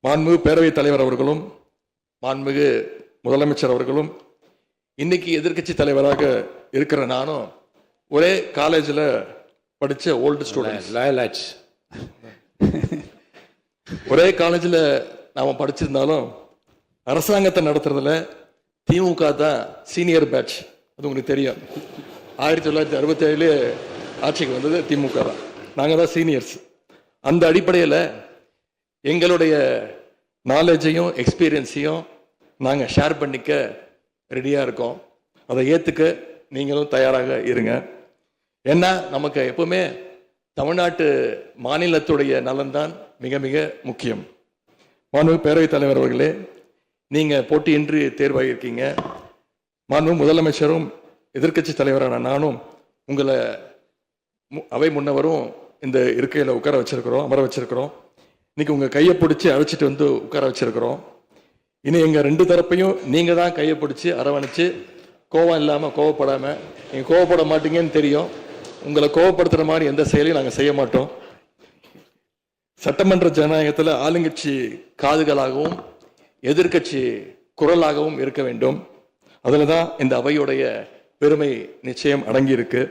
மாண்புமிகு பேரவைத் தலைவர் அவர்களும் மாண்புமிகு முதலமைச்சர் அவர்களும் இன்னைக்கு எதிர்க்கட்சி தலைவராக இருக்கிற நானும் ஒரே காலேஜில் படித்த ஓல்டு ஸ்டூடெண்ட். ஒரே காலேஜில் நாம் படிச்சிருந்தாலும் அரசாங்கத்தை நடத்துறதுல திமுக தான் சீனியர் பேட்ச். அது உங்களுக்கு தெரியும். 1967 ஆட்சிக்கு வந்தது திமுக தான். நாங்கள் தான் சீனியர்ஸ். அந்த அடிப்படையில் எங்களுடைய நாலேஜையும் எக்ஸ்பீரியன்ஸையும் நாங்கள் ஷேர் பண்ணிக்க ரெடியாக இருக்கோம். அதை ஏற்றுக்க நீங்களும் தயாராக இருங்க. ஏன்னா நமக்கு எப்பவுமே தமிழ்நாட்டு மாநிலத்துடைய நலன்தான் மிக மிக முக்கியம். மாண்புமிகு பேரவைத் தலைவர் அவர்களே, நீங்கள் போட்டியின்றி தேர்வாகியிருக்கீங்க. மாண்புமிகு முதலமைச்சரும் எதிர்க்கட்சி தலைவரான நானும் உங்களை அவை முன்னவரும் இந்த இருக்கையில் அமர வச்சிருக்கிறோம். இன்னைக்கு உங்கள் கையை பிடிச்சி அழைச்சிட்டு வந்து உட்கார வச்சிருக்கிறோம். இனி எங்கள் ரெண்டு தரப்பையும் நீங்கள் தான் கையை பிடிச்சி அரவணைச்சு கோவம் இல்லாமல் கோவப்படாமல், நீங்கள் கோவப்பட மாட்டீங்கன்னு தெரியும். உங்களை கோவப்படுத்துகிற மாதிரி எந்த செயலையும் நாங்கள் செய்ய மாட்டோம். சட்டமன்ற ஜனநாயகத்தில் ஆளுங்கட்சி காதுகளாகவும் எதிர்க்கட்சி குரலாகவும் இருக்க வேண்டும். அதில் தான் இந்த அவையுடைய பெருமை நிச்சயம் அடங்கி இருக்கு.